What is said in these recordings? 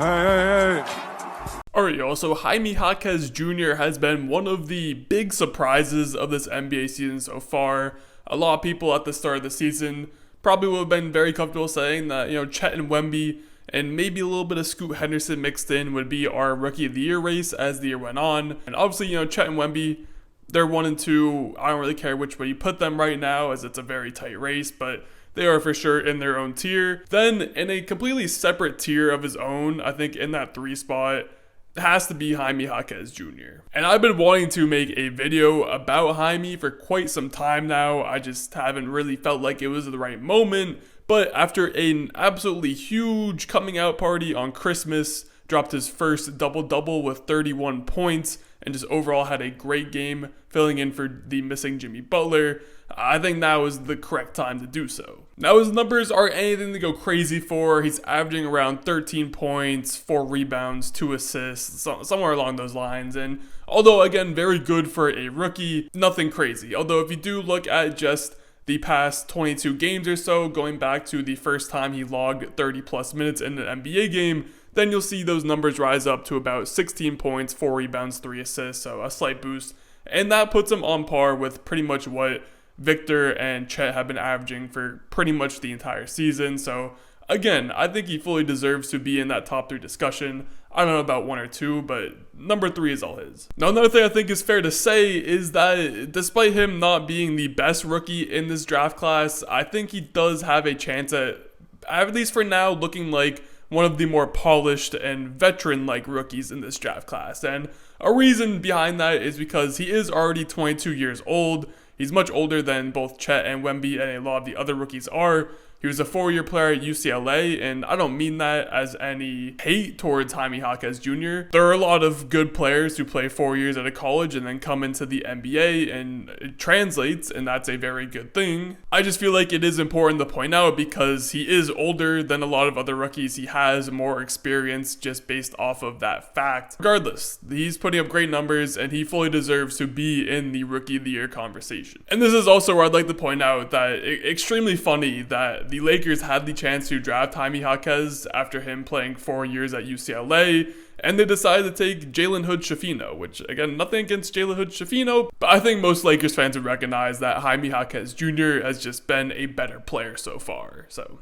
Hey. Alright, y'all, so Jaime Jaquez Jr. has been one of the big surprises of this NBA season so far. A lot of people at the start of the season probably would have been very comfortable saying that, Chet and Wemby and maybe a little bit of Scoot Henderson mixed in would be our Rookie of the Year race as the year went on. And obviously, Chet and Wemby, they're 1 and 2. I don't really care which way you put them right now, as it's a very tight race, but they are for sure in their own tier. Then, in a completely separate tier of his own, I think in that 3 spot, has to be Jaime Jaquez Jr. And I've been wanting to make a video about Jaime for quite some time now. I just haven't really felt like it was the right moment. But after an absolutely huge coming out party on Christmas, dropped his first double-double with 31 points, and just overall had a great game filling in for the missing Jimmy Butler, I think now is the correct time to do so. Now his numbers aren't anything to go crazy for. He's averaging around 13 points, 4 rebounds, 2 assists, somewhere along those lines. And although again, very good for a rookie, nothing crazy. Although if you do look at just the past 22 games or so, going back to the first time he logged 30 plus minutes in an NBA game, then you'll see those numbers rise up to about 16 points, 4 rebounds, 3 assists, so a slight boost. And that puts him on par with pretty much what Victor and Chet have been averaging for pretty much the entire season. So again, I think he fully deserves to be in that top 3 discussion. I don't know about 1 or 2, but number 3 is all his. Now another thing I think is fair to say is that despite him not being the best rookie in this draft class, I think he does have a chance at least for now, looking like one of the more polished and veteran-like rookies in this draft class. And a reason behind that is because he is already 22 years old. He's much older than both Chet and Wemby and a lot of the other rookies are. He was a 4-year player at UCLA, and I don't mean that as any hate towards Jaime Jaquez Jr. There are a lot of good players who play 4 years at a college and then come into the NBA, and it translates, and that's a very good thing. I just feel like it is important to point out because he is older than a lot of other rookies. He has more experience just based off of that fact. Regardless, he's putting up great numbers, and he fully deserves to be in the Rookie of the Year conversation. And this is also where I'd like to point out that it's extremely funny that the Lakers had the chance to draft Jaime Jaquez after him playing 4 years at UCLA, and they decided to take Jalen Hood-Schifino, which, again, nothing against Jalen Hood-Schifino, but I think most Lakers fans would recognize that Jaime Jaquez Jr. has just been a better player so far. So,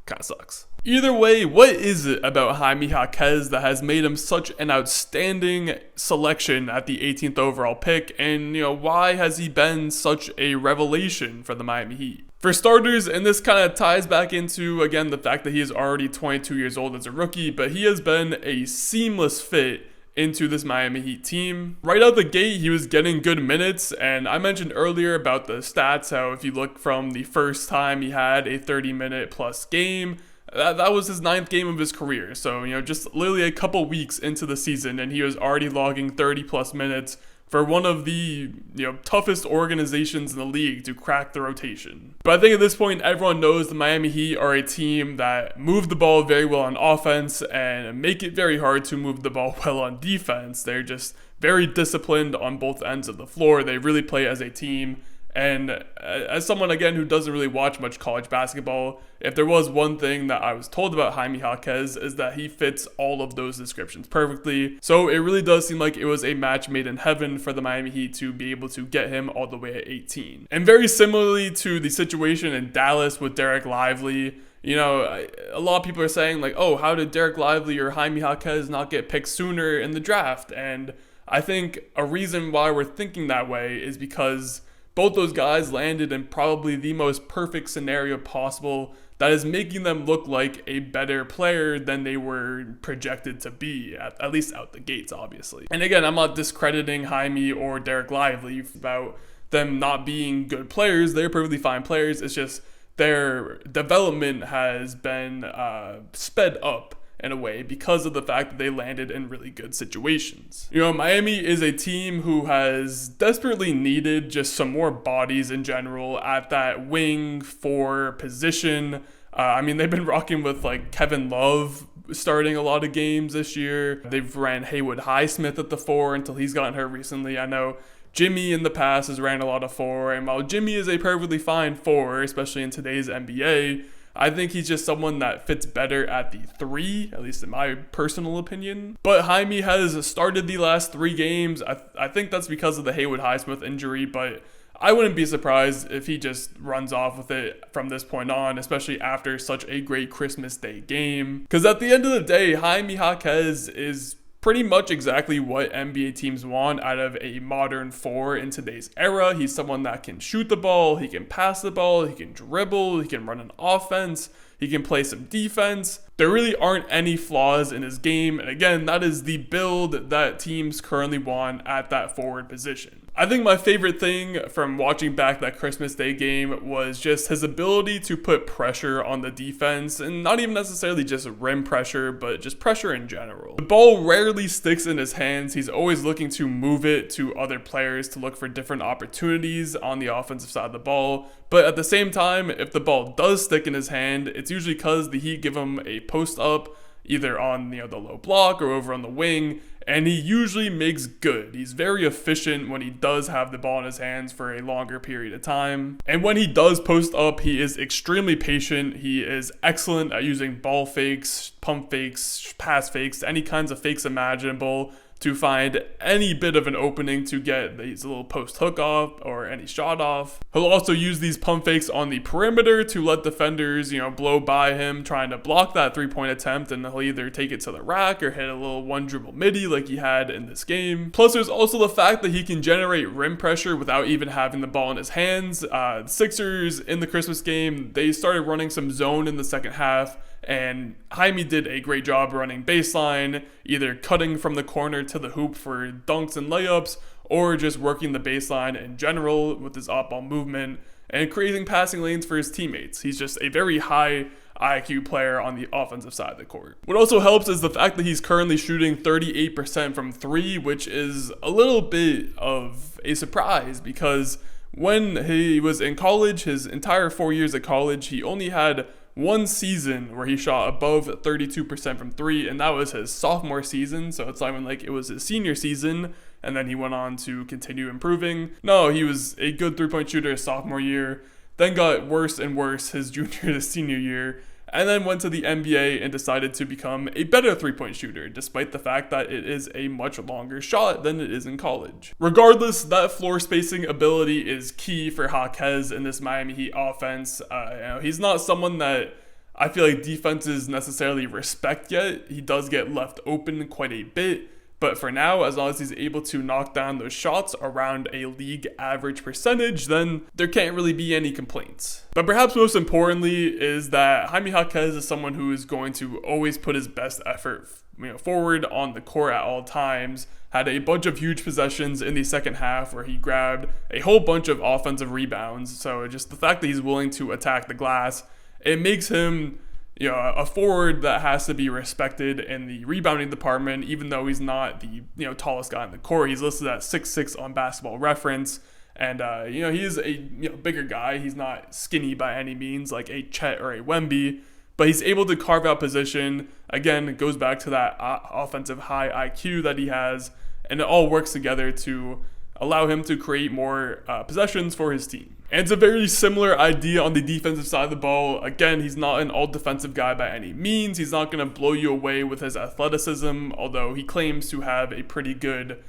kind of sucks. Either way, what is it about Jaime Jaquez that has made him such an outstanding selection at the 18th overall pick, and why has he been such a revelation for the Miami Heat? For starters, and this kind of ties back into, again, the fact that he is already 22 years old as a rookie, but he has been a seamless fit into this Miami Heat team. Right out the gate, he was getting good minutes, and I mentioned earlier about the stats, how if you look from the first time he had a 30-minute plus game, that was his 9th game of his career. So, just literally a couple weeks into the season, and he was already logging 30 plus minutes for one of the toughest organizations in the league to crack the rotation. But I think at this point, everyone knows the Miami Heat are a team that move the ball very well on offense and make it very hard to move the ball well on defense. They're just very disciplined on both ends of the floor. They really play as a team. And as someone, again, who doesn't really watch much college basketball, if there was one thing that I was told about Jaime Jaquez is that he fits all of those descriptions perfectly. So it really does seem like it was a match made in heaven for the Miami Heat to be able to get him all the way at 18. And very similarly to the situation in Dallas with Derek Lively, a lot of people are saying like, oh, how did Derek Lively or Jaime Jaquez not get picked sooner in the draft? And I think a reason why we're thinking that way is because both those guys landed in probably the most perfect scenario possible that is making them look like a better player than they were projected to be, at least out the gates, obviously. And again, I'm not discrediting Jaime or Derek Lively about them not being good players. They're perfectly fine players. It's just their development has been sped up in a way because of the fact that they landed in really good situations. Miami is a team who has desperately needed just some more bodies in general at that wing 4 position. They've been rocking with like Kevin Love starting a lot of games this year. They've ran Haywood Highsmith at the 4 until he's gotten hurt recently. I know Jimmy in the past has ran a lot of 4, and while Jimmy is a perfectly fine 4, especially in today's NBA, I think he's just someone that fits better at the 3, at least in my personal opinion. But Jaime has started the last 3 games. I think that's because of the Haywood Highsmith injury, but I wouldn't be surprised if he just runs off with it from this point on, especially after such a great Christmas Day game. Because at the end of the day, Jaime Jaquez is pretty much exactly what NBA teams want out of a modern 4 in today's era. He's someone that can shoot the ball, he can pass the ball, he can dribble, he can run an offense, he can play some defense. There really aren't any flaws in his game, and again, that is the build that teams currently want at that forward position. I think my favorite thing from watching back that Christmas Day game was just his ability to put pressure on the defense, and not even necessarily just rim pressure, but just pressure in general. The ball rarely sticks in his hands. He's always looking to move it to other players to look for different opportunities on the offensive side of the ball. But at the same time, if the ball does stick in his hand, it's usually because the Heat give him a post up, either on the low block or over on the wing, and he usually makes good. He's very efficient when he does have the ball in his hands for a longer period of time. And when he does post up, he is extremely patient. He is excellent at using ball fakes, pump fakes, pass fakes, any kinds of fakes imaginable to find any bit of an opening to get these little post hook off or any shot off. He'll also use these pump fakes on the perimeter to let defenders, blow by him trying to block that 3-point attempt, and he'll either take it to the rack or hit a little one dribble midi like he had in this game. Plus, there's also the fact that he can generate rim pressure without even having the ball in his hands. The Sixers in the Christmas game, they started running some zone in the second half, and Jaime did a great job running baseline, either cutting from the corner to the hoop for dunks and layups, or just working the baseline in general with his off-ball movement and creating passing lanes for his teammates. He's just a very high IQ player on the offensive side of the court. What also helps is the fact that he's currently shooting 38% from 3, which is a little bit of a surprise because when he was in college, his entire 4 years of college, he only had one season where he shot above 32% from 3, and that was his sophomore season, so it's not even like it was his senior season, and then he went on to continue improving. No, he was a good 3-point shooter his sophomore year, then got worse and worse his junior to senior year, and then went to the NBA and decided to become a better 3-point shooter, despite the fact that it is a much longer shot than it is in college. Regardless, that floor spacing ability is key for Jaquez in this Miami Heat offense. He's not someone that I feel like defenses necessarily respect yet. He does get left open quite a bit, but for now, as long as he's able to knock down those shots around a league average percentage, then there can't really be any complaints. But perhaps most importantly is that Jaime Jaquez is someone who is going to always put his best effort forward on the court at all times. Had a bunch of huge possessions in the second half where he grabbed a whole bunch of offensive rebounds. So just the fact that he's willing to attack the glass, it makes him a forward that has to be respected in the rebounding department, even though he's not the tallest guy in the court. He's listed at 6'6" on Basketball Reference, and he is a bigger guy. He's not skinny by any means like a Chet or a Wemby, but he's able to carve out position. Again, it goes back to that offensive high IQ that he has, and it all works together to allow him to create more possessions for his team. And it's a very similar idea on the defensive side of the ball. Again, he's not an all-defensive guy by any means. He's not going to blow you away with his athleticism, although he claims to have a pretty good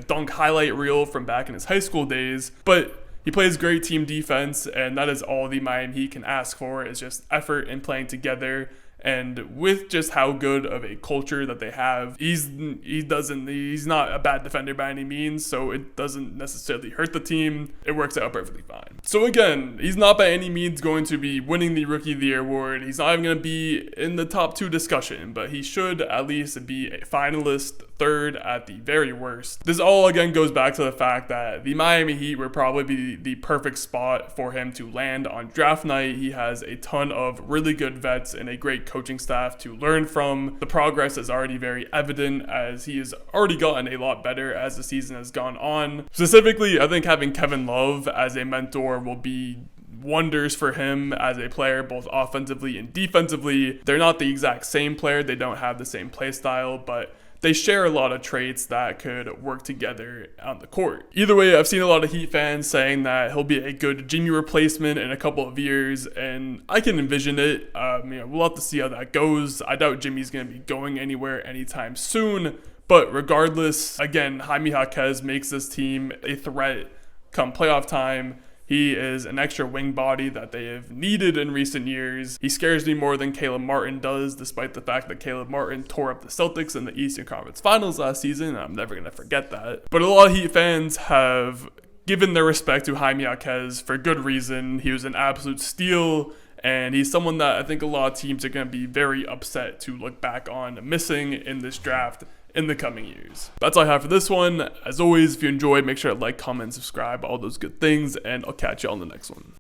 dunk highlight reel from back in his high school days. But he plays great team defense, and that is all the Miami Heat can ask for, is just effort and playing together. And with just how good of a culture that they have, he's not a bad defender by any means, so it doesn't necessarily hurt the team. It works out perfectly fine. So again, he's not by any means going to be winning the Rookie of the Year award. He's not even going to be in the top 2 discussion, but he should at least be a finalist, 3rd at the very worst. This all again goes back to the fact that the Miami Heat would probably be the perfect spot for him to land on draft night. He has a ton of really good vets and a great coaching staff to learn from. The progress is already very evident as he has already gotten a lot better as the season has gone on. Specifically, I think having Kevin Love as a mentor will be wonders for him as a player, both offensively and defensively. They're not the exact same player. They don't have the same play style, but they share a lot of traits that could work together on the court. Either way, I've seen a lot of Heat fans saying that he'll be a good Jimmy replacement in a couple of years, and I can envision it. We'll have to see how that goes. I doubt Jimmy's going to be going anywhere anytime soon. But regardless, again, Jaime Jaquez makes this team a threat come playoff time. He is an extra wing body that they have needed in recent years. He scares me more than Caleb Martin does, despite the fact that Caleb Martin tore up the Celtics in the Eastern Conference Finals last season. I'm never going to forget that. But a lot of Heat fans have given their respect to Jaime Jaquez for good reason. He was an absolute steal, and he's someone that I think a lot of teams are going to be very upset to look back on missing in this draft in the coming years. That's all I have for this one. As always, if you enjoyed, make sure to like, comment, subscribe, all those good things, and I'll catch you on the next one.